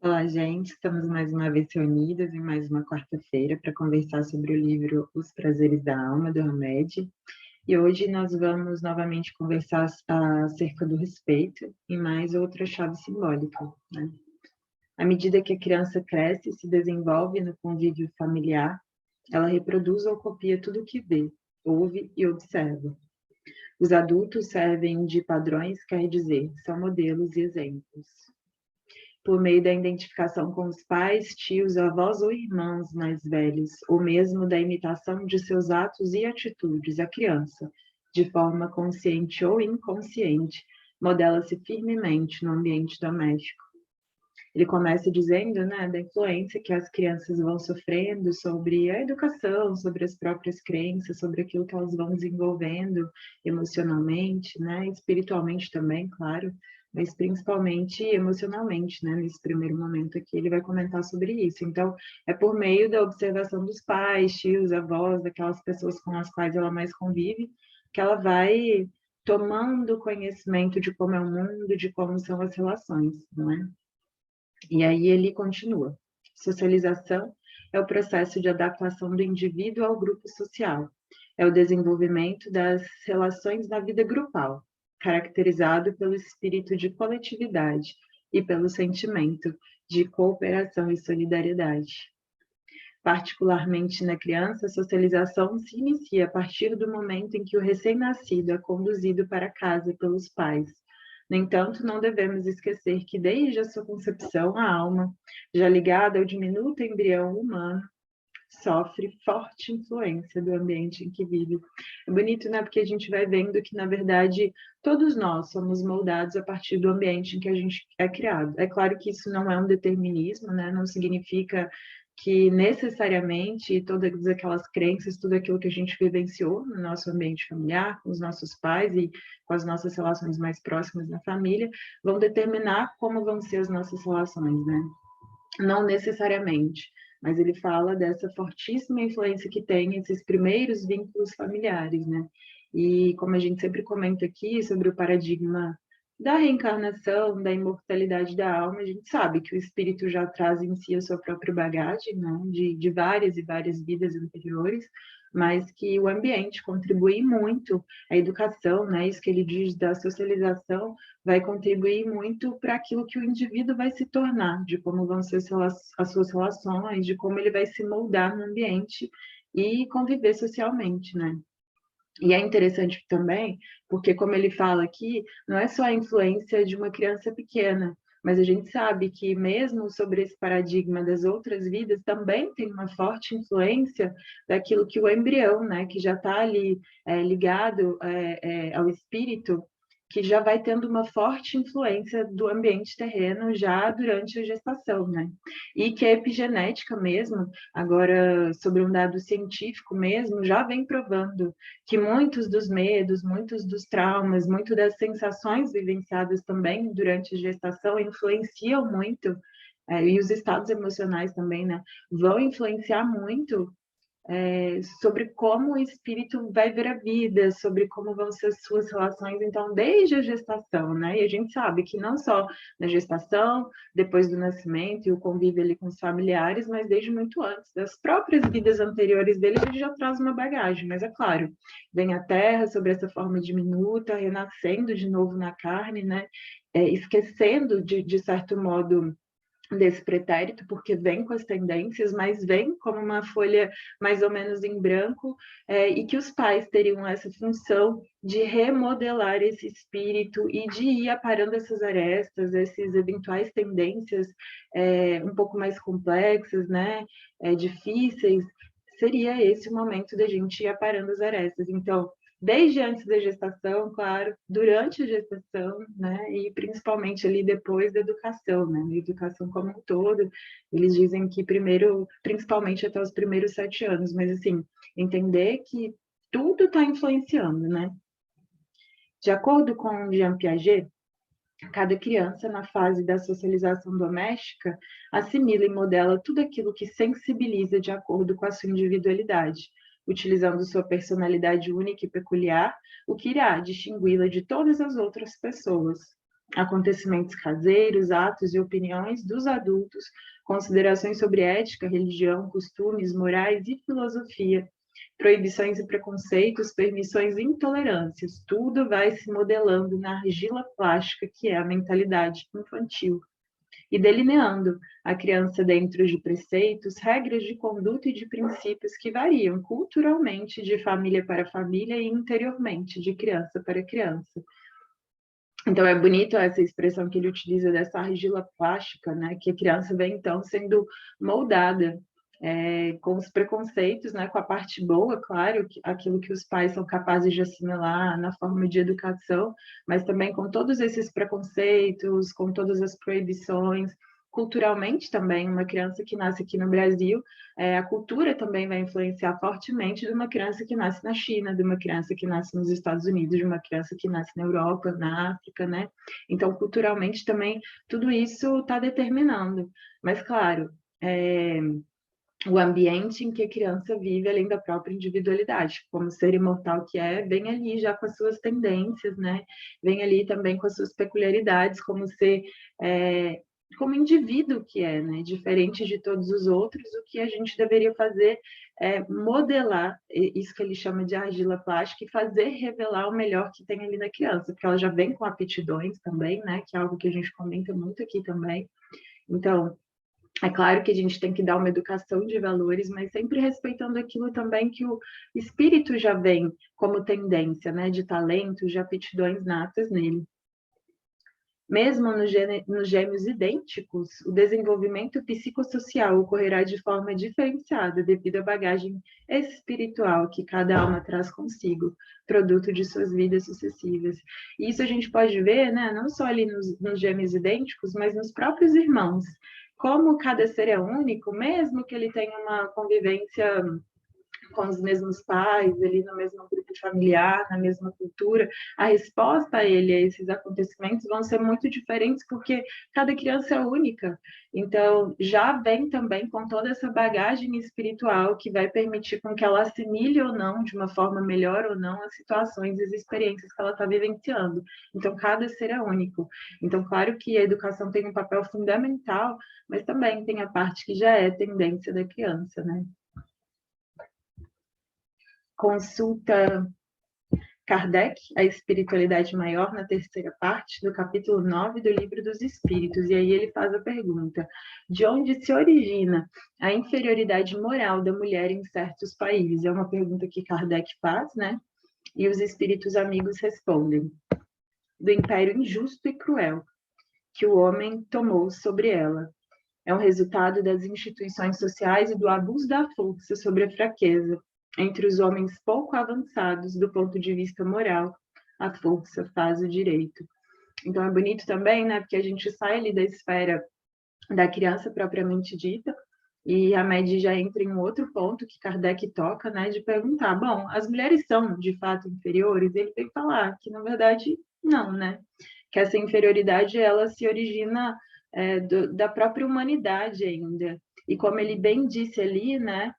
Olá, gente. Estamos mais uma vez reunidas em mais uma quarta-feira para conversar sobre o livro Os Prazeres da Alma, do Hamed. E hoje nós vamos novamente conversar acerca do respeito e mais outra chave simbólica, né? À medida que a criança cresce e se desenvolve no convívio familiar, ela reproduz ou copia tudo o que vê, ouve e observa. Os adultos servem de padrões, quer dizer, são modelos e exemplos. Por meio da identificação com os pais, tios, avós ou irmãos mais velhos, ou mesmo da imitação de seus atos e atitudes, a criança, de forma consciente ou inconsciente, modela-se firmemente no ambiente doméstico. Ele começa dizendo, né, da influência que as crianças vão sofrendo sobre a educação, sobre as próprias crenças, sobre aquilo que elas vão desenvolvendo emocionalmente, né, espiritualmente também, claro, mas principalmente emocionalmente, né, nesse primeiro momento aqui ele vai comentar sobre isso. Então, é por meio da observação dos pais, tios, avós, daquelas pessoas com as quais ela mais convive, que ela vai tomando conhecimento de como é o mundo, de como são as relações, não é? E aí ele continua. Socialização é o processo de adaptação do indivíduo ao grupo social. É o desenvolvimento das relações na vida grupal, caracterizado pelo espírito de coletividade e pelo sentimento de cooperação e solidariedade. Particularmente na criança, a socialização se inicia a partir do momento em que o recém-nascido é conduzido para casa pelos pais. No entanto, não devemos esquecer que desde a sua concepção, a alma, já ligada ao diminuto embrião humano, sofre forte influência do ambiente em que vive. É bonito, né? Porque a gente vai vendo que, na verdade, todos nós somos moldados a partir do ambiente em que a gente é criado. É claro que isso não é um determinismo, né? Não significa que necessariamente todas aquelas crenças, tudo aquilo que a gente vivenciou no nosso ambiente familiar, com os nossos pais e com as nossas relações mais próximas na família, vão determinar como vão ser as nossas relações, né? Não necessariamente, mas ele fala dessa fortíssima influência que tem esses primeiros vínculos familiares, né? E como a gente sempre comenta aqui sobre o paradigma da reencarnação, da imortalidade da alma, a gente sabe que o espírito já traz em si a sua própria bagagem, né? De várias e várias vidas anteriores, mas que o ambiente contribui muito, a educação, né? Isso que ele diz da socialização, vai contribuir muito para aquilo que o indivíduo vai se tornar, de como vão ser as suas relações, de como ele vai se moldar no ambiente e conviver socialmente, né? E é interessante também, porque como ele fala aqui, não é só a influência de uma criança pequena, mas a gente sabe que mesmo sobre esse paradigma das outras vidas, também tem uma forte influência daquilo que o embrião, né, que já está ali ligado ao espírito, que já vai tendo uma forte influência do ambiente terreno já durante a gestação, né? E que a epigenética mesmo, agora sobre um dado científico mesmo, já vem provando que muitos dos medos, muitos dos traumas, muito das sensações vivenciadas também durante a gestação influenciam muito, e os estados emocionais também, né, vão influenciar muito sobre como o espírito vai ver a vida, sobre como vão ser as suas relações, então, desde a gestação, né? E a gente sabe que não só na gestação, depois do nascimento e o convívio ali com os familiares, mas desde muito antes, das próprias vidas anteriores dele, ele já traz uma bagagem, mas é claro, vem à Terra sobre essa forma diminuta, renascendo de novo na carne, né? Esquecendo, de certo modo, desse pretérito, porque vem com as tendências, mas vem como uma folha mais ou menos em branco, e que os pais teriam essa função de remodelar esse espírito e de ir aparando essas arestas, essas eventuais tendências um pouco mais complexas, né, difíceis, seria esse o momento da gente ir aparando as arestas. Então, desde antes da gestação, claro, durante a gestação, né, e principalmente ali depois da educação, né, a educação como um todo, eles dizem que primeiro, principalmente até os primeiros 7 anos, mas assim, entender que tudo está influenciando, né? De acordo com Jean Piaget, cada criança, na fase da socialização doméstica, assimila e modela tudo aquilo que sensibiliza de acordo com a sua individualidade, utilizando sua personalidade única e peculiar, o que irá distingui-la de todas as outras pessoas. acontecimentos caseiros, atos e opiniões dos adultos, considerações sobre ética, religião, costumes, morais e filosofia, proibições e preconceitos, permissões e intolerâncias, tudo vai se modelando na argila plástica que é a mentalidade infantil e delineando a criança dentro de preceitos, regras de conduta e de princípios que variam culturalmente de família para família e interiormente de criança para criança. Então, é bonito essa expressão que ele utiliza dessa argila plástica, né? Que a criança vem, então, sendo moldada com os preconceitos, né? Com a parte boa, claro, aquilo que os pais são capazes de assimilar na forma de educação, mas também com todos esses preconceitos, com todas as proibições, culturalmente também, uma criança que nasce aqui no Brasil, a cultura também vai influenciar fortemente de uma criança que nasce na China, de uma criança que nasce nos Estados Unidos, de uma criança que nasce na Europa, na África, né? Então, culturalmente também, tudo isso está determinando. Mas, claro, o ambiente em que a criança vive, além da própria individualidade, como ser imortal que é, vem ali já com as suas tendências, né? Vem ali também com as suas peculiaridades, como ser como indivíduo que é, né? Diferente de todos os outros, o que a gente deveria fazer é modelar isso que ele chama de argila plástica e fazer revelar o melhor que tem ali na criança, porque ela já vem com aptidões também, né? Que é algo que a gente comenta muito aqui também. Então, é claro que a gente tem que dar uma educação de valores, mas sempre respeitando aquilo também que o espírito já vem como tendência, né? De talentos, de aptidões natas nele. Mesmo nos gêmeos idênticos, o desenvolvimento psicossocial ocorrerá de forma diferenciada devido à bagagem espiritual que cada alma traz consigo, produto de suas vidas sucessivas. E isso a gente pode ver, né, não só ali nos gêmeos idênticos, mas nos próprios irmãos. Como cada ser é único, mesmo que ele tenha uma convivência com os mesmos pais, ali no mesmo grupo familiar, na mesma cultura, a resposta a ele, a esses acontecimentos, vão ser muito diferentes, porque cada criança é única. Então, já vem também com toda essa bagagem espiritual que vai permitir com que ela assimile ou não, de uma forma melhor ou não, as situações e as experiências que ela está vivenciando. Então, cada ser é único. Então, claro que a educação tem um papel fundamental, mas também tem a parte que já é tendência da criança, né? Consulta Kardec, a espiritualidade maior, na terceira parte do capítulo 9 do Livro dos Espíritos. E aí ele faz a pergunta: de onde se origina a inferioridade moral da mulher em certos países? É uma pergunta que Kardec faz, né? E os espíritos amigos respondem: do império injusto e cruel que o homem tomou sobre ela. É um resultado das instituições sociais e do abuso da força sobre a fraqueza. Entre os homens pouco avançados do ponto de vista moral, a força faz o direito. Então é bonito também, né? Porque a gente sai ali da esfera da criança propriamente dita, e a Med já entra em um outro ponto que Kardec toca, né? De perguntar, bom, as mulheres são de fato inferiores? Ele vem falar que, na verdade, não, né? Que essa inferioridade, ela se origina da própria humanidade ainda. E como ele bem disse ali, né?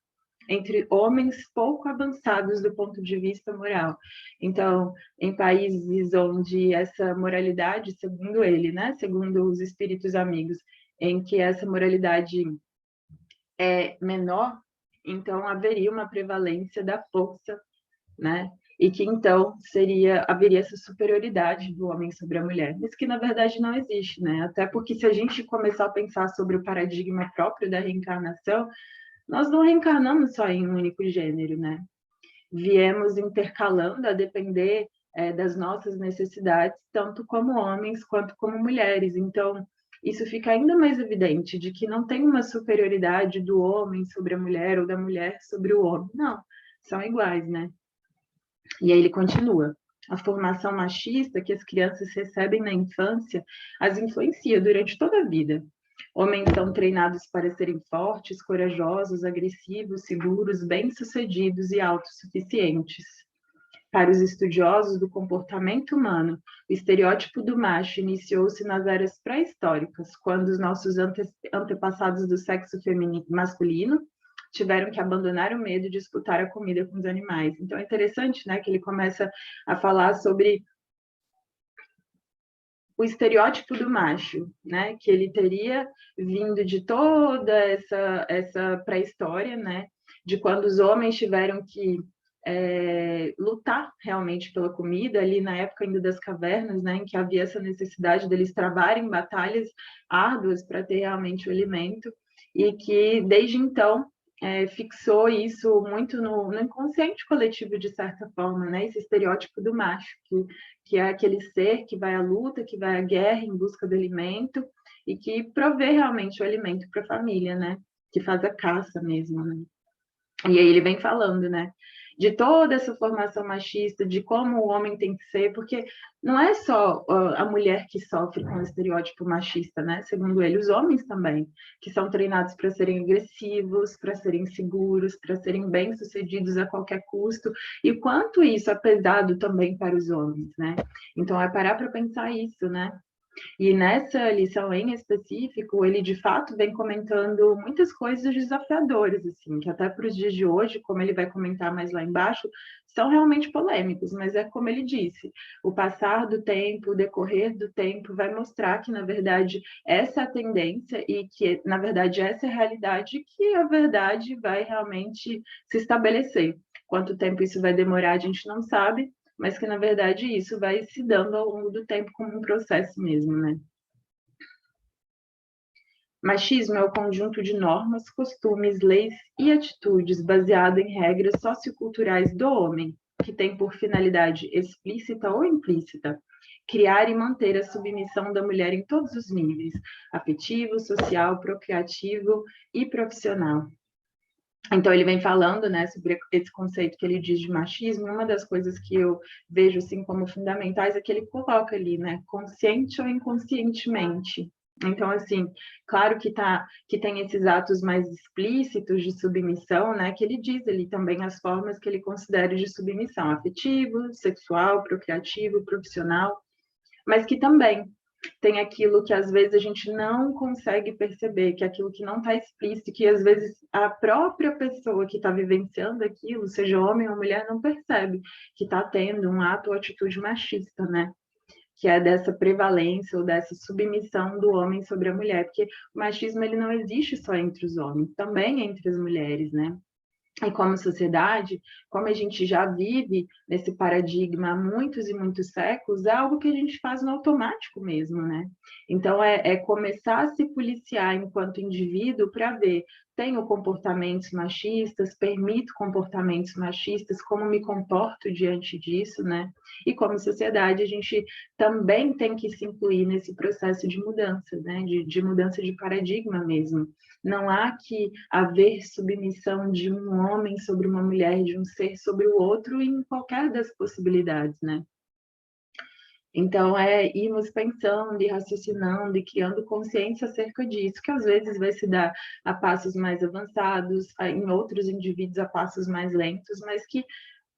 Entre homens pouco avançados do ponto de vista moral. Então, em países onde essa moralidade, segundo ele, né, segundo os espíritos amigos, em que essa moralidade é menor, então haveria uma prevalência da força, né? E que então haveria essa superioridade do homem sobre a mulher, mas que na verdade não existe, né? Até porque se a gente começar a pensar sobre o paradigma próprio da reencarnação, nós não reencarnamos só em um único gênero, né? Viemos intercalando a depender das nossas necessidades, tanto como homens quanto como mulheres. Então, isso fica ainda mais evidente de que não tem uma superioridade do homem sobre a mulher ou da mulher sobre o homem. Não, são iguais, né? E aí ele continua. A formação machista que as crianças recebem na infância as influencia durante toda a vida. Homens são treinados para serem fortes, corajosos, agressivos, seguros, bem-sucedidos e autossuficientes. Para os estudiosos do comportamento humano, o estereótipo do macho iniciou-se nas eras pré-históricas, quando os nossos antepassados do sexo masculino tiveram que abandonar o medo de disputar a comida com os animais. Então é interessante, né, que ele começa a falar sobre o estereótipo do macho, né? Que ele teria vindo de toda essa pré-história, né? De quando os homens tiveram que lutar realmente pela comida, ali na época ainda das cavernas, né? Em que havia essa necessidade deles travarem batalhas árduas para ter realmente o alimento, e que desde então fixou isso muito no inconsciente coletivo, de certa forma, né? Esse estereótipo do macho, que é aquele ser que vai à luta, que vai à guerra em busca do alimento e que provê realmente o alimento para a família, né? Que faz a caça mesmo, né? E aí ele vem falando, né? De toda essa formação machista, de como o homem tem que ser, porque não é só a mulher que sofre com o estereótipo machista, né? Segundo ele, os homens também, que são treinados para serem agressivos, para serem seguros, para serem bem-sucedidos a qualquer custo, e quanto isso é pesado também para os homens, né? Então, é parar para pensar isso, né? E nessa lição em específico, ele de fato vem comentando muitas coisas desafiadoras, assim, que até para os dias de hoje, como ele vai comentar mais lá embaixo, são realmente polêmicos, mas é como ele disse, o passar do tempo, o decorrer do tempo vai mostrar que, na verdade, essa é a tendência e que, na verdade, essa é a realidade, que a verdade vai realmente se estabelecer. Quanto tempo isso vai demorar, a gente não sabe, mas que, na verdade, isso vai se dando ao longo do tempo como um processo mesmo, né? Machismo é o conjunto de normas, costumes, leis e atitudes baseado em regras socioculturais do homem, que tem por finalidade explícita ou implícita criar e manter a submissão da mulher em todos os níveis, afetivo, social, procriativo e profissional. Então, ele vem falando, né, sobre esse conceito que ele diz de machismo. Uma das coisas que eu vejo, assim, como fundamentais é que ele coloca ali, né, consciente ou inconscientemente. Então, assim, claro que tem esses atos mais explícitos de submissão, né, que ele diz ali também as formas que ele considera de submissão, afetivo, sexual, procriativo, profissional, mas que também tem aquilo que às vezes a gente não consegue perceber, que é aquilo que não está explícito, que às vezes a própria pessoa que está vivenciando aquilo, seja homem ou mulher, não percebe que está tendo um ato ou atitude machista, né? Que é dessa prevalência ou dessa submissão do homem sobre a mulher, porque o machismo ele não existe só entre os homens, também entre as mulheres, né? E como sociedade, como a gente já vive nesse paradigma há muitos e muitos séculos, é algo que a gente faz no automático mesmo, né? Então, é começar a se policiar enquanto indivíduo para ver, tenho comportamentos machistas, permito comportamentos machistas, como me comporto diante disso, né? E como sociedade, a gente também tem que se incluir nesse processo de mudança, né? De mudança de paradigma mesmo. Não há que haver submissão de um homem sobre uma mulher, de um ser sobre o outro, em qualquer das possibilidades, né? Então, é irmos pensando e raciocinando e criando consciência acerca disso, que às vezes vai se dar a passos mais avançados, em outros indivíduos a passos mais lentos, mas que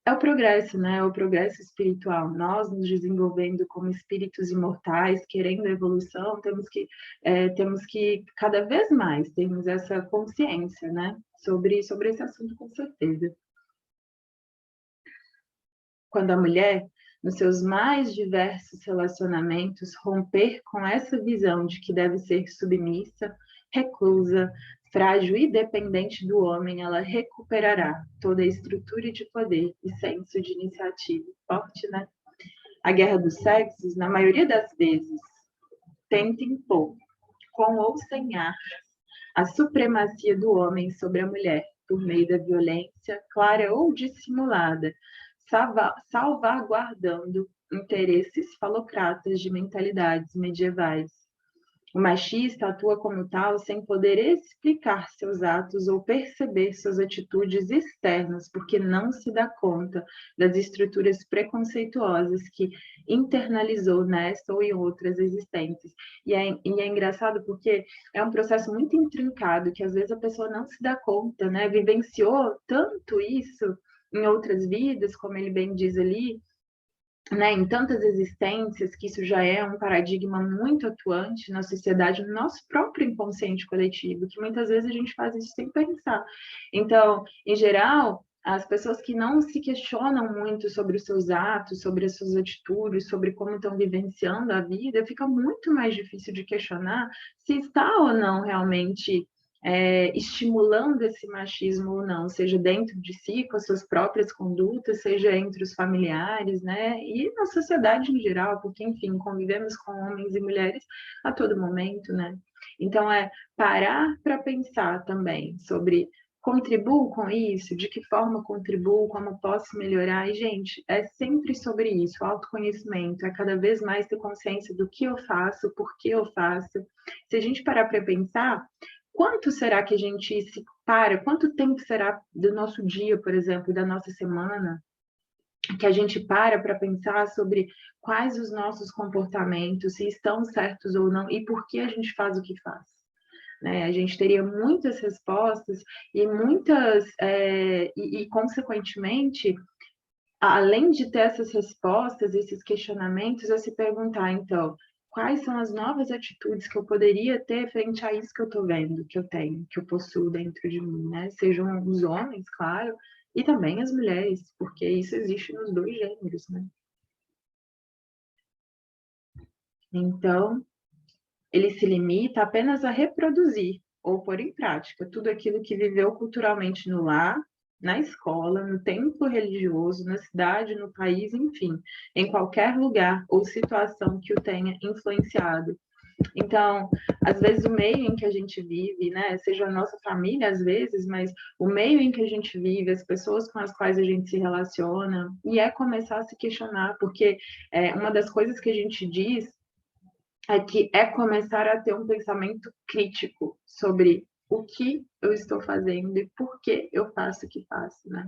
é o progresso, né? É o progresso espiritual. Nós nos desenvolvendo como espíritos imortais, querendo a evolução, temos que cada vez mais termos essa consciência, né? Sobre esse assunto, com certeza. Quando a mulher, nos seus mais diversos relacionamentos, romper com essa visão de que deve ser submissa, reclusa, frágil e dependente do homem, ela recuperará toda a estrutura de poder e senso de iniciativa. Forte, né? A guerra dos sexos, na maioria das vezes, tenta impor, com ou sem ar, a supremacia do homem sobre a mulher, por meio da violência, clara ou dissimulada, salvaguardando interesses falocratas de mentalidades medievais. O machista atua como tal sem poder explicar seus atos ou perceber suas atitudes externas, porque não se dá conta das estruturas preconceituosas que internalizou nesta ou em outras existências. E é engraçado porque é um processo muito intrincado, que às vezes a pessoa não se dá conta, né? Vivenciou tanto isso em outras vidas, como ele bem diz ali, né, em tantas existências, que isso já é um paradigma muito atuante na sociedade, no nosso próprio inconsciente coletivo, que muitas vezes a gente faz isso sem pensar. Então, em geral, as pessoas que não se questionam muito sobre os seus atos, sobre as suas atitudes, sobre como estão vivenciando a vida, fica muito mais difícil de questionar se está ou não realmente estimulando esse machismo ou não, seja dentro de si, com as suas próprias condutas, seja entre os familiares, né? E na sociedade em geral, porque, enfim, convivemos com homens e mulheres a todo momento, né? Então, parar para pensar também sobre contribuo com isso, de que forma contribuo, como posso melhorar. E, gente, é sempre sobre isso, autoconhecimento, é cada vez mais ter consciência do que eu faço, por que eu faço. Se a gente parar para pensar, quanto será que a gente se para, quanto tempo será do nosso dia, por exemplo, da nossa semana, que a gente para pensar sobre quais os nossos comportamentos, se estão certos ou não, e por que a gente faz o que faz. Né? A gente teria muitas respostas e consequentemente, além de ter essas respostas, esses questionamentos, a se perguntar, então, quais são as novas atitudes que eu poderia ter frente a isso que eu estou vendo, que eu tenho, que eu possuo dentro de mim, né? Sejam os homens, claro, e também as mulheres, porque isso existe nos dois gêneros, né? Então, ele se limita apenas a reproduzir ou pôr em prática tudo aquilo que viveu culturalmente no lar, na escola, no templo religioso, na cidade, no país, enfim, em qualquer lugar ou situação que o tenha influenciado. Então, às vezes o meio em que a gente vive, né, seja a nossa família às vezes, mas o meio em que a gente vive, as pessoas com as quais a gente se relaciona, e começar a se questionar, porque uma das coisas que a gente diz que é começar a ter um pensamento crítico sobre o que eu estou fazendo e por que eu faço o que faço, né?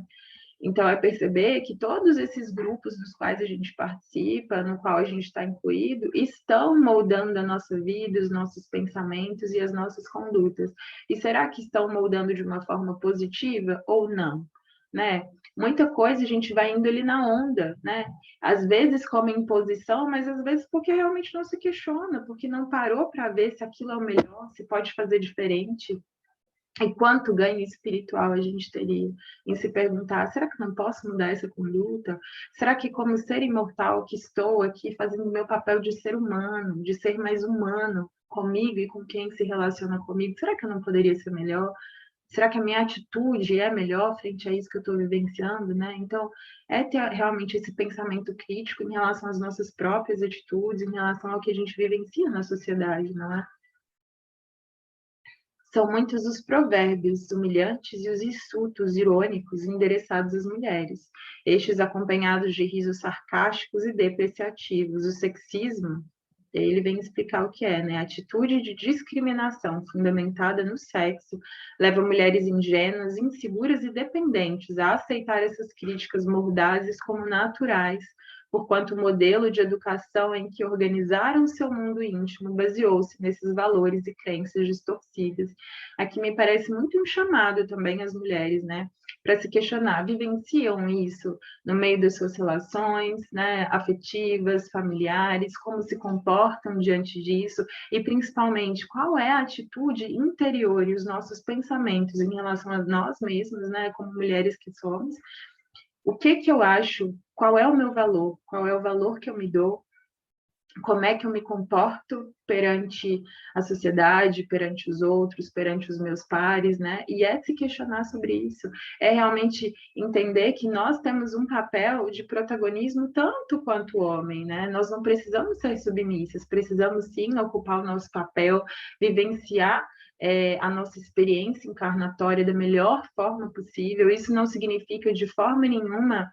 Então, é perceber que todos esses grupos dos quais a gente participa, no qual a gente está incluído, estão moldando a nossa vida, os nossos pensamentos e as nossas condutas. E será que estão moldando de uma forma positiva ou não? Né? Muita coisa a gente vai indo ali na onda, né? Às vezes como imposição, mas às vezes porque realmente não se questiona, porque não parou para ver se aquilo é o melhor, se pode fazer diferente. E quanto ganho espiritual a gente teria em se perguntar: será que eu não posso mudar essa conduta? Será que, como ser imortal que estou aqui, fazendo o meu papel de ser humano, de ser mais humano comigo e com quem se relaciona comigo, será que eu não poderia ser melhor? Será que a minha atitude é melhor frente a isso que eu estou vivenciando, né? Então, ter realmente esse pensamento crítico em relação às nossas próprias atitudes, em relação ao que a gente vivencia na sociedade, não é? São muitos os provérbios humilhantes e os insultos irônicos endereçados às mulheres, estes acompanhados de risos sarcásticos e depreciativos. O sexismo, ele vem explicar o que é, né? A atitude de discriminação fundamentada no sexo leva mulheres ingênuas, inseguras e dependentes a aceitar essas críticas mordazes como naturais, porquanto o modelo de educação em que organizaram seu mundo íntimo baseou-se nesses valores e crenças distorcidas. Aqui me parece muito um chamado também às mulheres, né? Para se questionar, vivenciam isso no meio das suas relações, né, afetivas, familiares, como se comportam diante disso e principalmente qual é a atitude interior e os nossos pensamentos em relação a nós mesmos, né, como mulheres que somos. O que eu acho? Qual é o meu valor? Qual é o valor que eu me dou? Como é que eu me comporto perante a sociedade, perante os outros, perante os meus pares, né? E se questionar sobre isso, realmente entender que nós temos um papel de protagonismo tanto quanto o homem, né? Nós não precisamos ser submissas, precisamos sim ocupar o nosso papel, vivenciar a nossa experiência encarnatória da melhor forma possível. Isso não significa de forma nenhuma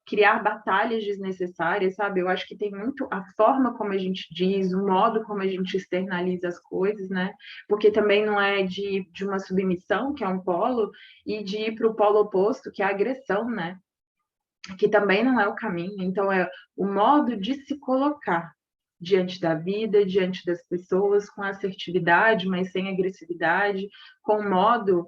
criar batalhas desnecessárias, sabe? Eu acho que tem muito a forma como a gente diz, o modo como a gente externaliza as coisas, né? Porque também não é de uma submissão, que é um polo, e de ir para o polo oposto, que é a agressão, né? Que também não é o caminho. Então, é o modo de se colocar diante da vida, diante das pessoas, com assertividade, mas sem agressividade, com modo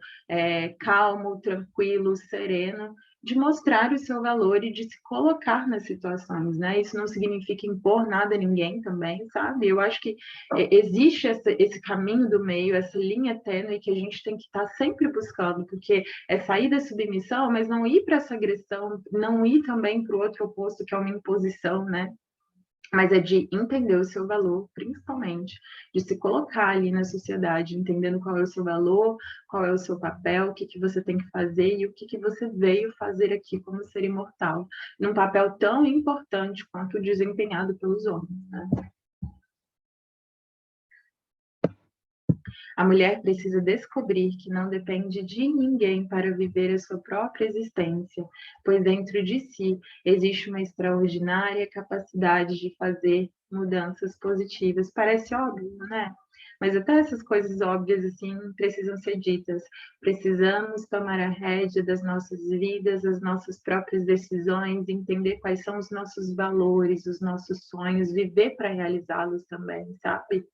calmo, tranquilo, sereno, de mostrar o seu valor e de se colocar nas situações, né? Isso não significa impor nada a ninguém também, sabe? Eu acho que existe esse caminho do meio, essa linha tênue que a gente tem que estar sempre buscando, porque é sair da submissão, mas não ir para essa agressão, não ir também para o outro oposto, que é uma imposição, né? Mas é de entender o seu valor, principalmente, de se colocar ali na sociedade, entendendo qual é o seu valor, qual é o seu papel, o que, que você tem que fazer e o que, que você veio fazer aqui como ser imortal, num papel tão importante quanto o desempenhado pelos homens, né? A mulher precisa descobrir que não depende de ninguém para viver a sua própria existência, pois dentro de si existe uma extraordinária capacidade de fazer mudanças positivas. Parece óbvio, né? Mas até essas coisas óbvias, assim, precisam ser ditas. Precisamos tomar a rédea das nossas vidas, as nossas próprias decisões, entender quais são os nossos valores, os nossos sonhos, viver para realizá-los também, sabe?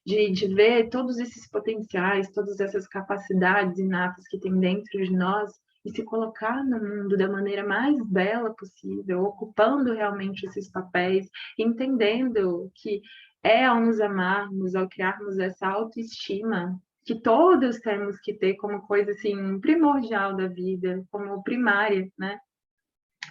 De ver todos esses potenciais, todas essas capacidades inatas que tem dentro de nós e se colocar no mundo da maneira mais bela possível, ocupando realmente esses papéis, entendendo que é ao nos amarmos, ao criarmos essa autoestima que todos temos que ter como coisa assim primordial da vida, como primária, né?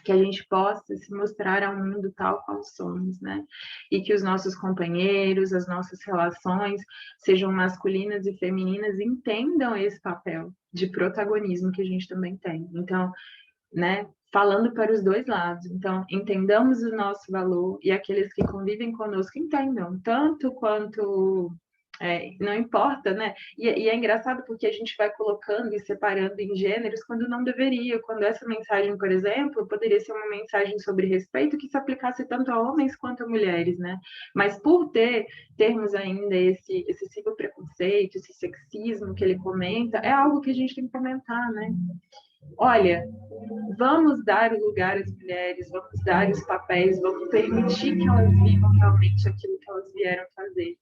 Que a gente possa se mostrar ao mundo tal qual somos, né? E que os nossos companheiros, as nossas relações, sejam masculinas e femininas, entendam esse papel de protagonismo que a gente também tem. Então, né? Falando para os dois lados. Então, entendamos o nosso valor e aqueles que convivem conosco entendam, tanto quanto não importa, né? E é engraçado porque a gente vai colocando e separando em gêneros quando não deveria, quando essa mensagem, por exemplo, poderia ser uma mensagem sobre respeito que se aplicasse tanto a homens quanto a mulheres, né? Mas por termos ainda esse ciclo preconceito, esse sexismo que ele comenta, é algo que a gente tem que comentar, né? Olha, vamos dar o lugar às mulheres, vamos dar os papéis, vamos permitir que elas vivam realmente aquilo que elas vieram fazer.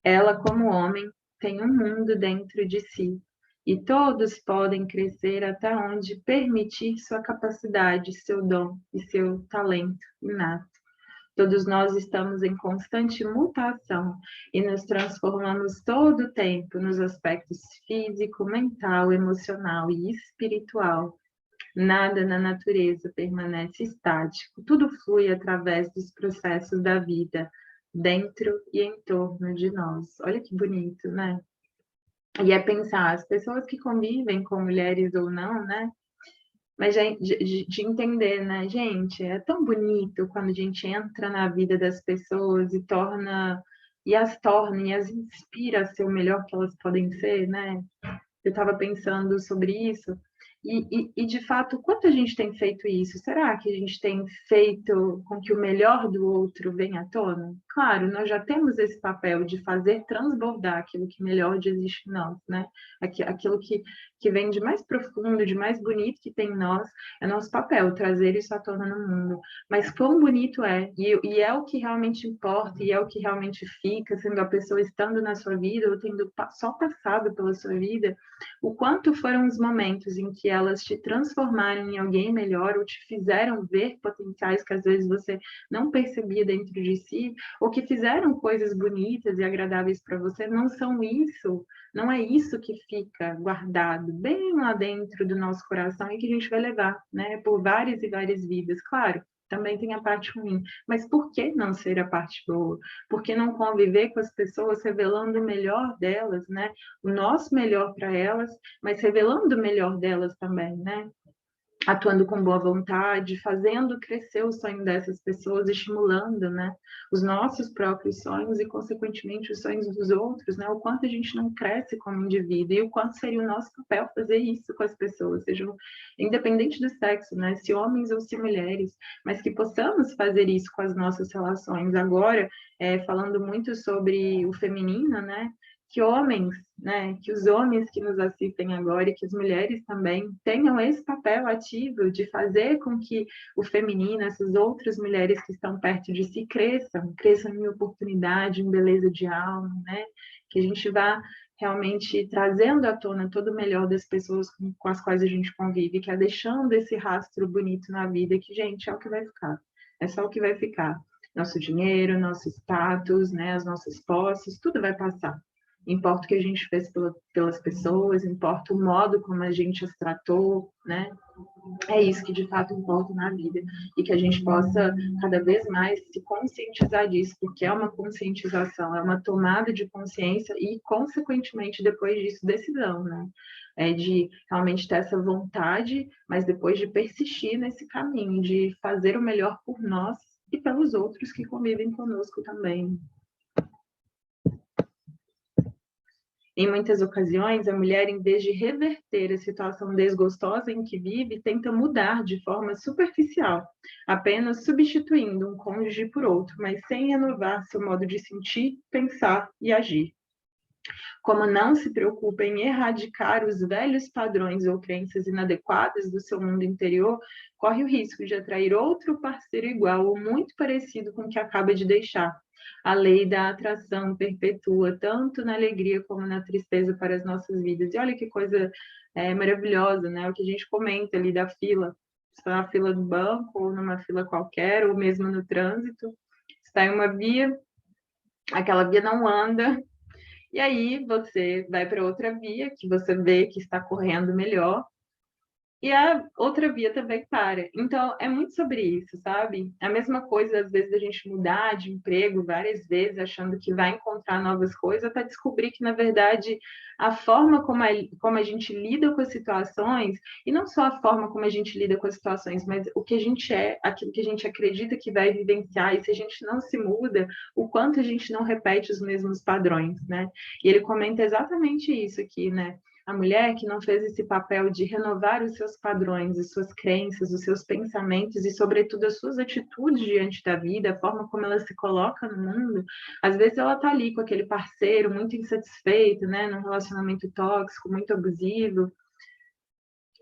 Ela, como homem, tem um mundo dentro de si, e todos podem crescer até onde permitir sua capacidade, seu dom e seu talento inato. Todos nós estamos em constante mutação e nos transformamos todo o tempo nos aspectos físico, mental, emocional e espiritual. Nada na natureza permanece estático, tudo flui através dos processos da vida, dentro e em torno de nós. Olha que bonito, né? E é pensar, as pessoas que convivem com mulheres ou não, né? Mas de entender, né, gente? É tão bonito quando a gente entra na vida das pessoas e as inspira a ser o melhor que elas podem ser, né? Eu estava pensando sobre isso. De fato, quanto a gente tem feito isso? Será que a gente tem feito com que o melhor do outro venha à tona? Claro, nós já temos esse papel de fazer transbordar aquilo que melhor existe em nós, né? Aquilo que vem de mais profundo, de mais bonito que tem em nós, é nosso papel, trazer isso à tona no mundo. Mas quão bonito é, e é o que realmente importa, e é o que realmente fica, sendo a pessoa estando na sua vida, ou tendo só passado pela sua vida, o quanto foram os momentos em que elas te transformaram em alguém melhor ou te fizeram ver potenciais que às vezes você não percebia dentro de si, ou que fizeram coisas bonitas e agradáveis para você, não são isso, não é isso que fica guardado bem lá dentro do nosso coração e que a gente vai levar, né, por várias e várias vidas. Claro, também tem a parte ruim, mas por que não ser a parte boa? Por que não conviver com as pessoas revelando o melhor delas, né? O nosso melhor para elas, mas revelando o melhor delas também, né? Atuando com boa vontade, fazendo crescer o sonho dessas pessoas, estimulando, né, os nossos próprios sonhos e, consequentemente, os sonhos dos outros, né, o quanto a gente não cresce como indivíduo e o quanto seria o nosso papel fazer isso com as pessoas, sejam independente do sexo, né, se homens ou se mulheres, mas que possamos fazer isso com as nossas relações. Agora, falando muito sobre o feminino, né, que homens, né, que os homens que nos assistem agora e que as mulheres também tenham esse papel ativo de fazer com que o feminino, essas outras mulheres que estão perto de si cresçam em oportunidade, em beleza de alma, né? Que a gente vá realmente trazendo à tona todo o melhor das pessoas com as quais a gente convive, que é deixando esse rastro bonito na vida, que, gente, é o que vai ficar. É só o que vai ficar. Nosso dinheiro, nosso status, né, as nossas posses, tudo vai passar. Importa o que a gente fez pelas pessoas, importa o modo como a gente as tratou, né? É isso que de fato importa na vida e que a gente possa cada vez mais se conscientizar disso, porque é uma conscientização, é uma tomada de consciência e, consequentemente, depois disso, decisão, né? É de realmente ter essa vontade, mas depois de persistir nesse caminho, de fazer o melhor por nós e pelos outros que convivem conosco também. Em muitas ocasiões, a mulher, em vez de reverter a situação desgostosa em que vive, tenta mudar de forma superficial, apenas substituindo um cônjuge por outro, mas sem renovar seu modo de sentir, pensar e agir. Como não se preocupa em erradicar os velhos padrões ou crenças inadequadas do seu mundo interior, corre o risco de atrair outro parceiro igual ou muito parecido com o que acaba de deixar. A lei da atração perpetua tanto na alegria como na tristeza para as nossas vidas. E olha que coisa maravilhosa, né? O que a gente comenta ali da fila. Está na fila do banco, ou numa fila qualquer, ou mesmo no trânsito. Está em uma via, aquela via não anda, e aí você vai para outra via, que você vê que está correndo melhor, e a outra via também para. Então, é muito sobre isso, sabe? A mesma coisa, às vezes, a gente mudar de emprego várias vezes, achando que vai encontrar novas coisas, até descobrir que, na verdade, a forma como a gente lida com as situações, e não só a forma como a gente lida com as situações, mas o que a gente é, aquilo que a gente acredita que vai vivenciar, e se a gente não se muda, o quanto a gente não repete os mesmos padrões, né? E ele comenta exatamente isso aqui, né? A mulher que não fez esse papel de renovar os seus padrões, as suas crenças, os seus pensamentos e, sobretudo, as suas atitudes diante da vida, a forma como ela se coloca no mundo, às vezes ela está ali com aquele parceiro muito insatisfeito, né, num relacionamento tóxico, muito abusivo,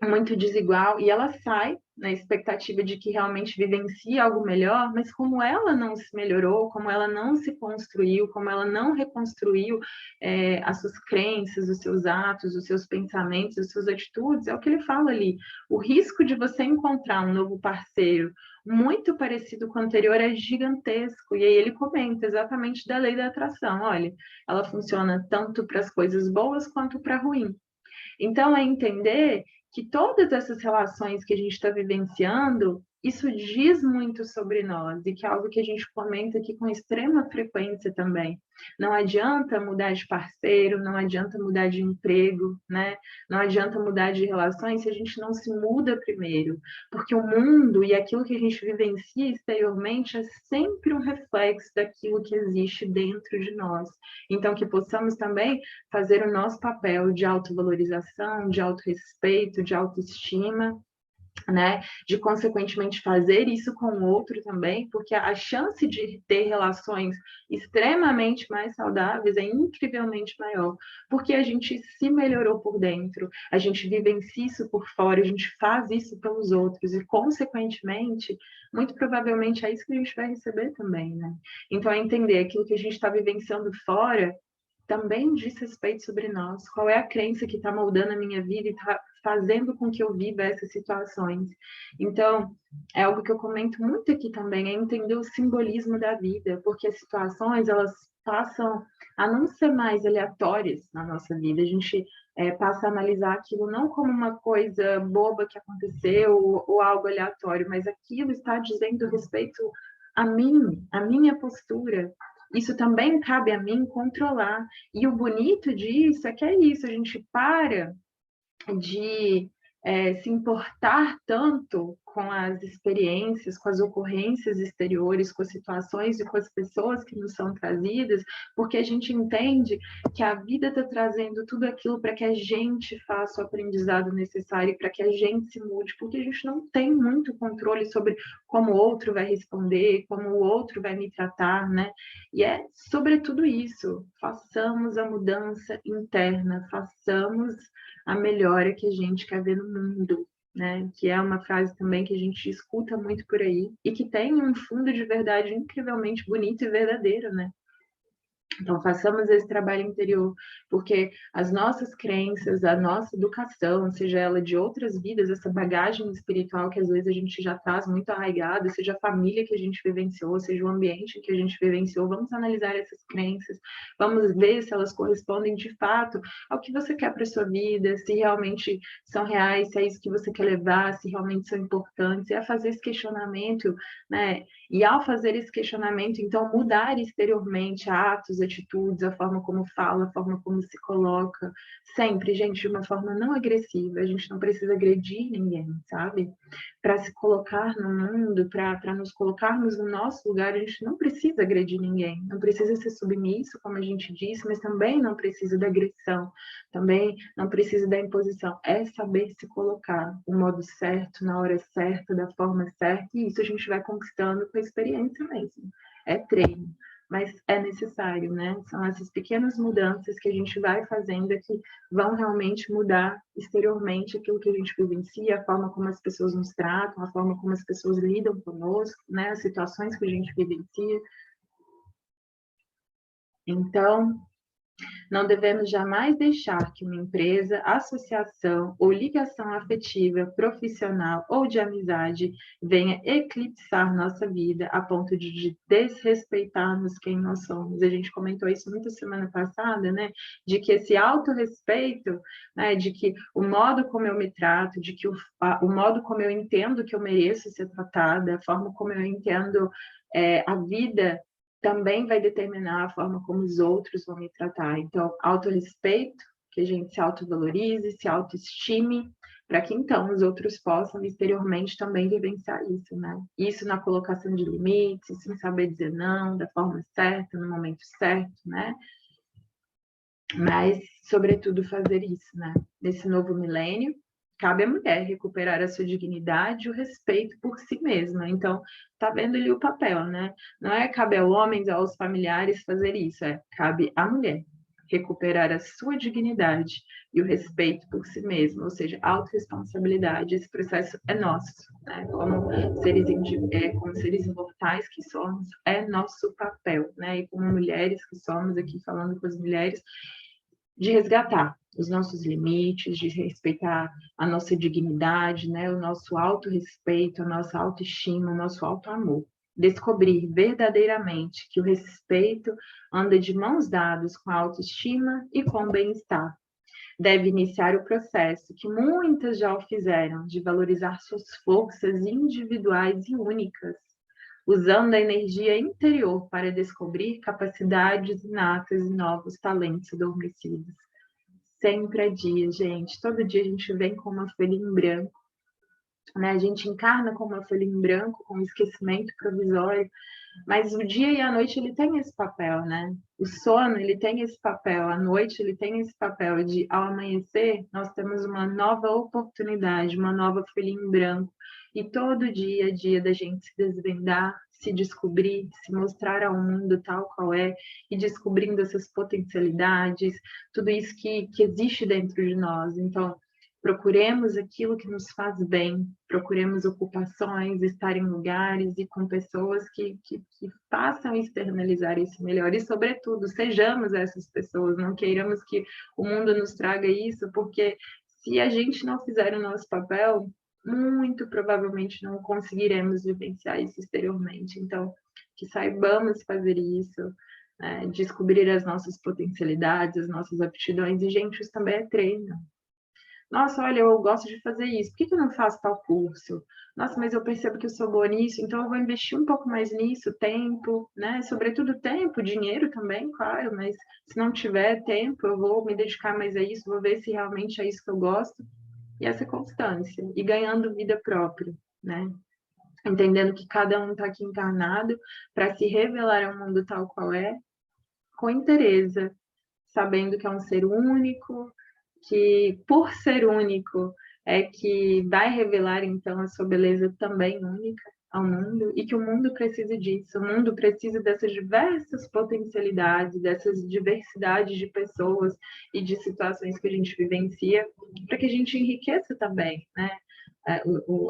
muito desigual, e ela sai na expectativa de que realmente vivencie algo melhor, mas como ela não se melhorou, como ela não se construiu, como ela não reconstruiu as suas crenças, os seus atos, os seus pensamentos, as suas atitudes, é o que ele fala ali. O risco de você encontrar um novo parceiro muito parecido com o anterior é gigantesco, e aí ele comenta exatamente da lei da atração. Olha, ela funciona tanto para as coisas boas quanto para ruim. Então, é entender que todas essas relações que a gente está vivenciando, isso diz muito sobre nós, e que é algo que a gente comenta aqui com extrema frequência também. Não adianta mudar de parceiro, não adianta mudar de emprego, né? Não adianta mudar de relações se a gente não se muda primeiro, porque o mundo e aquilo que a gente vivencia exteriormente é sempre um reflexo daquilo que existe dentro de nós. Então, que possamos também fazer o nosso papel de autovalorização, de autorrespeito, de autoestima, né? De, consequentemente, fazer isso com o outro também, porque a chance de ter relações extremamente mais saudáveis é incrivelmente maior, porque a gente se melhorou por dentro, a gente vivencia isso por fora, a gente faz isso pelos outros, e, consequentemente, muito provavelmente é isso que a gente vai receber também, né? Então, é entender aquilo que a gente está vivenciando fora também diz respeito sobre nós. Qual é a crença que está moldando a minha vida e está fazendo com que eu viva essas situações? Então, é algo que eu comento muito aqui também, é entender o simbolismo da vida, porque as situações, elas passam a não ser mais aleatórias na nossa vida. A gente passa a analisar aquilo não como uma coisa boba que aconteceu ou algo aleatório, mas aquilo está dizendo respeito a mim, a minha postura. Isso também cabe a mim controlar. E o bonito disso é que é isso, a gente para de se importar tanto com as experiências, com as ocorrências exteriores, com as situações e com as pessoas que nos são trazidas, porque a gente entende que a vida está trazendo tudo aquilo para que a gente faça o aprendizado necessário, para que a gente se mude, porque a gente não tem muito controle sobre como o outro vai responder, como o outro vai me tratar, né? E é sobre tudo isso. Façamos a mudança interna, façamos a melhora que a gente quer ver no mundo, né? Que é uma frase também que a gente escuta muito por aí e que tem um fundo de verdade incrivelmente bonito e verdadeiro, né? Então, façamos esse trabalho interior, porque as nossas crenças, a nossa educação, seja ela de outras vidas, essa bagagem espiritual que às vezes a gente já traz muito arraigada, seja a família que a gente vivenciou, seja o ambiente que a gente vivenciou, vamos analisar essas crenças, vamos ver se elas correspondem de fato ao que você quer para a sua vida, se realmente são reais, se é isso que você quer levar, se realmente são importantes, é fazer esse questionamento, né? E ao fazer esse questionamento, então, mudar exteriormente atos, atitudes, a forma como fala, a forma como se coloca, sempre, gente, de uma forma não agressiva. A gente não precisa agredir ninguém, sabe? Para se colocar no mundo, para nos colocarmos no nosso lugar, a gente não precisa agredir ninguém, não precisa ser submisso, como a gente disse, mas também não precisa da agressão, também não precisa da imposição. É saber se colocar o modo certo, na hora certa, da forma certa, e isso a gente vai conquistando com a experiência mesmo. É treino, mas é necessário, né? São essas pequenas mudanças que a gente vai fazendo que vão realmente mudar exteriormente aquilo que a gente vivencia, a forma como as pessoas nos tratam, a forma como as pessoas lidam conosco, né? As situações que a gente vivencia. Então, não devemos jamais deixar que uma empresa, associação ou ligação afetiva, profissional ou de amizade venha eclipsar nossa vida a ponto de desrespeitarmos quem nós somos. A gente comentou isso muito semana passada, né? De que esse autorrespeito, né? De que o modo como eu me trato, de que o modo como eu entendo que eu mereço ser tratada, a forma como eu entendo a vida também vai determinar a forma como os outros vão me tratar. Então, autorrespeito, que a gente se autovalorize, se autoestime, para que então os outros possam exteriormente também vivenciar isso, né? Isso na colocação de limites, isso em saber dizer não, da forma certa, no momento certo, né? Mas, sobretudo, fazer isso, né? Nesse novo milênio, cabe à mulher recuperar a sua dignidade e o respeito por si mesma. Então, tá vendo ali o papel, né? Não é cabe ao homem, aos familiares fazer isso, cabe à mulher recuperar a sua dignidade e o respeito por si mesma, ou seja, autorresponsabilidade. Esse processo é nosso, né? Como seres imortais que somos, é nosso papel, né? E como mulheres que somos aqui falando com as mulheres, de resgatar os nossos limites, de respeitar a nossa dignidade, né? O nosso autorrespeito, a nossa autoestima, o nosso autoamor. Descobrir verdadeiramente que o respeito anda de mãos dadas com a autoestima e com o bem-estar. Deve iniciar o processo, que muitas já o fizeram, de valorizar suas forças individuais e únicas, usando a energia interior para descobrir capacidades inatas e novos talentos adormecidos. Sempre é dia, gente. Todo dia a gente vem com uma folha em branco, né? A gente encarna com uma folha em branco, com um esquecimento provisório, mas o dia e a noite ele tem esse papel, né? O sono ele tem esse papel, a noite ele tem esse papel de ao amanhecer nós temos uma nova oportunidade, uma nova folha em branco e todo dia a dia da gente se desvendar, se descobrir, se mostrar ao mundo tal qual é e descobrindo essas potencialidades, tudo isso que existe dentro de nós. Então procuremos aquilo que nos faz bem, procuremos ocupações, estar em lugares e com pessoas que façam externalizar isso melhor e, sobretudo, sejamos essas pessoas, não queiramos que o mundo nos traga isso, porque se a gente não fizer o nosso papel, muito provavelmente não conseguiremos vivenciar isso exteriormente. Então, que saibamos fazer isso, né? Descobrir as nossas potencialidades, as nossas aptidões, e, gente, isso também é treino. Nossa, olha, eu gosto de fazer isso, por que eu não faço tal curso? Nossa, mas eu percebo que eu sou boa nisso, então eu vou investir um pouco mais nisso, tempo, né? Sobretudo tempo, dinheiro também, claro, mas se não tiver tempo, eu vou me dedicar mais a isso, vou ver se realmente é isso que eu gosto, e essa constância, e ganhando vida própria, né? Entendendo que cada um está aqui encarnado para se revelar ao mundo tal qual é, com interesse, sabendo que é um ser único, que por ser único é que vai revelar então a sua beleza também única ao mundo e que o mundo precisa disso, o mundo precisa dessas diversas potencialidades, dessas diversidades de pessoas e de situações que a gente vivencia, para que a gente enriqueça também, né,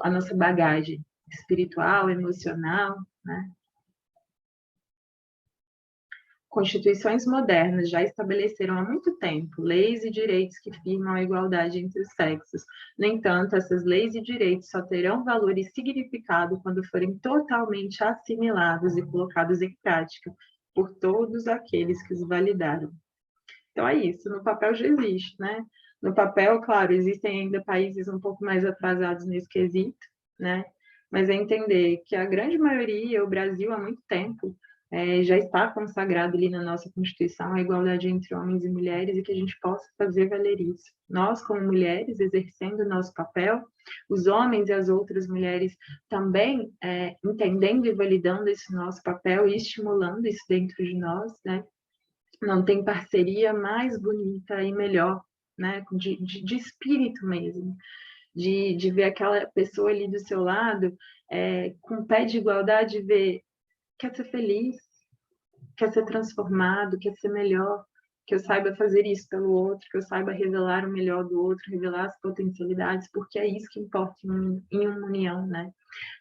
a nossa bagagem espiritual, emocional, né? Constituições modernas já estabeleceram há muito tempo leis e direitos que firmam a igualdade entre os sexos. No entanto, essas leis e direitos só terão valor e significado quando forem totalmente assimilados e colocados em prática por todos aqueles que os validaram. Então é isso, no papel já existe, né? No papel, claro, existem ainda países um pouco mais atrasados nesse quesito, né? Mas é entender que a grande maioria, o Brasil há muito tempo, já está consagrado ali na nossa Constituição a igualdade entre homens e mulheres e que a gente possa fazer valer isso. Nós, como mulheres, exercendo o nosso papel, os homens e as outras mulheres também entendendo e validando esse nosso papel e estimulando isso dentro de nós, né? Não tem parceria mais bonita e melhor, né? De espírito mesmo, de ver aquela pessoa ali do seu lado com pé de igualdade, ver quer ser feliz, quer ser transformado, quer ser melhor, que eu saiba fazer isso pelo outro, que eu saiba revelar o melhor do outro, revelar as potencialidades, porque é isso que importa em uma união, né?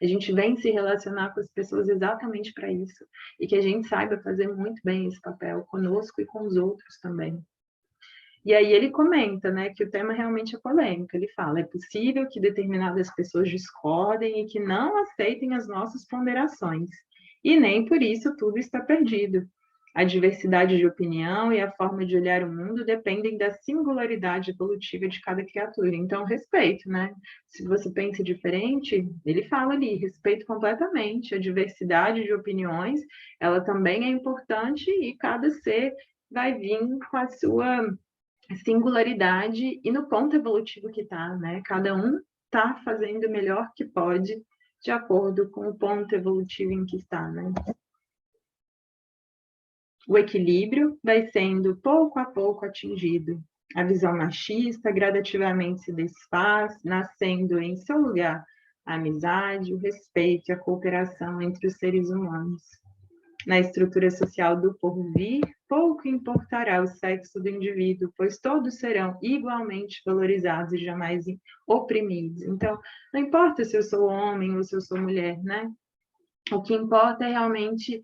A gente vem se relacionar com as pessoas exatamente para isso, e que a gente saiba fazer muito bem esse papel conosco e com os outros também. E aí ele comenta, né, que o tema realmente é polêmico. Ele fala, é possível que determinadas pessoas discordem e que não aceitem as nossas ponderações. E nem por isso tudo está perdido. A diversidade de opinião e a forma de olhar o mundo dependem da singularidade evolutiva de cada criatura. Então, respeito, né? Se você pensa diferente, ele fala ali, respeito completamente. A diversidade de opiniões, ela também é importante e cada ser vai vir com a sua singularidade e no ponto evolutivo que está, né? Cada um está fazendo o melhor que pode de acordo com o ponto evolutivo em que está, né? O equilíbrio vai sendo pouco a pouco atingido. A visão machista gradativamente se desfaz, nascendo em seu lugar a amizade, o respeito e a cooperação entre os seres humanos. Na estrutura social do porvir, pouco importará o sexo do indivíduo, pois todos serão igualmente valorizados e jamais oprimidos. Então, não importa se eu sou homem ou se eu sou mulher, né? O que importa é realmente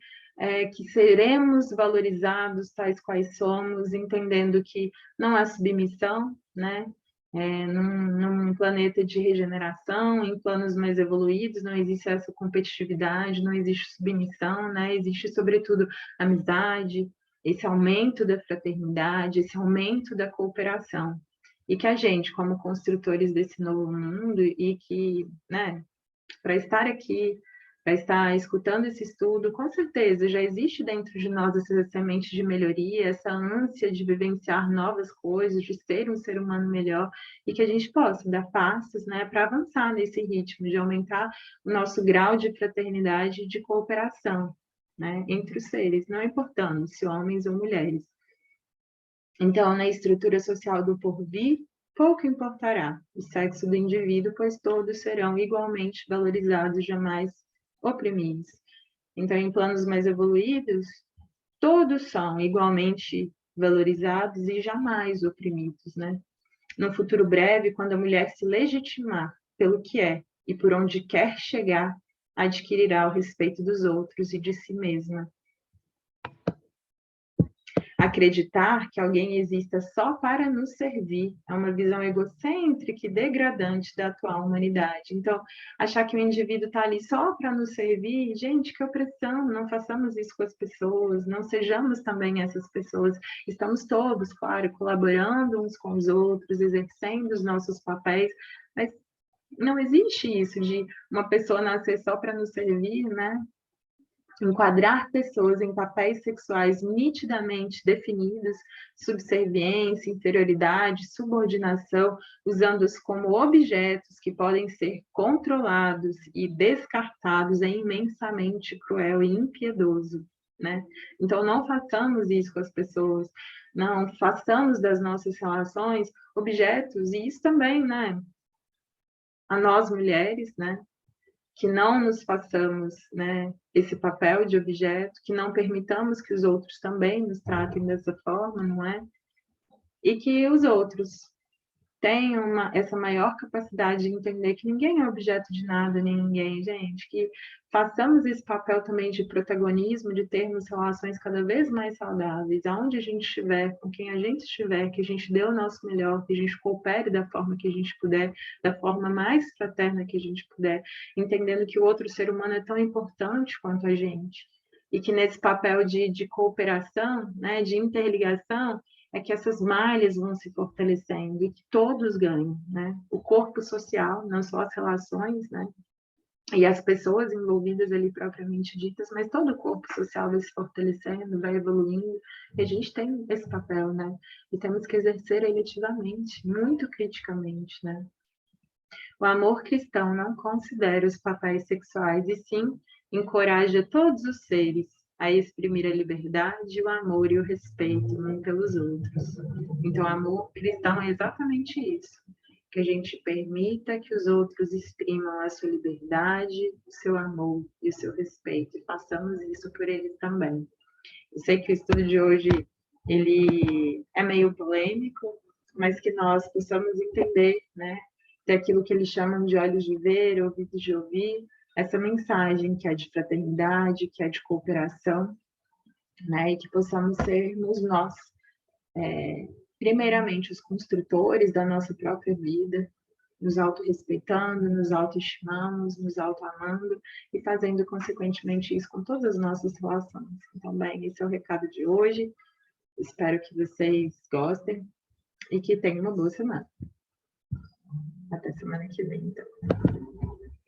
que seremos valorizados tais quais somos, entendendo que não há submissão, né? Num planeta de regeneração, em planos mais evoluídos, não existe essa competitividade, não existe submissão, né? Existe, sobretudo, amizade, esse aumento da fraternidade, esse aumento da cooperação. E que a gente, como construtores desse novo mundo, e que, né, para estar aqui, para estar escutando esse estudo, com certeza já existe dentro de nós essa semente de melhoria, essa ânsia de vivenciar novas coisas, de ser um ser humano melhor, e que a gente possa dar passos, né, para avançar nesse ritmo, de aumentar o nosso grau de fraternidade e de cooperação, né, entre os seres, não importando se homens ou mulheres. Então, na estrutura social do porvir, pouco importará o sexo do indivíduo, pois todos serão igualmente valorizados, jamais oprimidos. Então, em planos mais evoluídos, todos são igualmente valorizados e jamais oprimidos, né? No futuro breve, quando a mulher se legitimar pelo que é e por onde quer chegar, adquirirá o respeito dos outros e de si mesma. Acreditar que alguém exista só para nos servir é uma visão egocêntrica e degradante da atual humanidade. Então, achar que o indivíduo está ali só para nos servir, gente, que opressão, não façamos isso com as pessoas, não sejamos também essas pessoas. Estamos todos, claro, colaborando uns com os outros, exercendo os nossos papéis, mas não existe isso de uma pessoa nascer só para nos servir, né? Enquadrar pessoas em papéis sexuais nitidamente definidos, subserviência, inferioridade, subordinação, usando-os como objetos que podem ser controlados e descartados, é imensamente cruel e impiedoso, né? Então, não façamos isso com as pessoas, não façamos das nossas relações objetos, e isso também, né? A nós mulheres, né? Que não nos façamos, né, esse papel de objeto, que não permitamos que os outros também nos tratem dessa forma, não é? E que os outros tenham essa maior capacidade de entender que ninguém é objeto de nada, nem ninguém, gente, que façamos esse papel também de protagonismo, de termos relações cada vez mais saudáveis, aonde a gente estiver, com quem a gente estiver, que a gente dê o nosso melhor, que a gente coopere da forma que a gente puder, da forma mais fraterna que a gente puder, entendendo que o outro ser humano é tão importante quanto a gente, e que nesse papel de cooperação, né, de interligação, é que essas malhas vão se fortalecendo e que todos ganham, né? O corpo social, não só as relações, né? E as pessoas envolvidas ali propriamente ditas, mas todo o corpo social vai se fortalecendo, vai evoluindo, e a gente tem esse papel, né? E temos que exercer ele ativamente, muito criticamente, né? O amor cristão não considera os papéis sexuais, e sim encoraja todos os seres a exprimir a liberdade, o amor e o respeito uns pelos outros. Então, o amor cristão é exatamente isso, que a gente permita que os outros exprimam a sua liberdade, o seu amor e o seu respeito, e façamos isso por eles também. Eu sei que o estudo de hoje ele é meio polêmico, mas que nós possamos entender, né, daquilo que eles chamam de olhos de ver, ouvidos de ouvir, essa mensagem que é de fraternidade, que é de cooperação, né, e que possamos sermos nós, primeiramente, os construtores da nossa própria vida, nos autorrespeitando, nos autoestimamos, nos autoamando e fazendo, consequentemente, isso com todas as nossas relações. Então, bem, esse é o recado de hoje. Espero que vocês gostem e que tenham uma boa semana. Até semana que vem, então.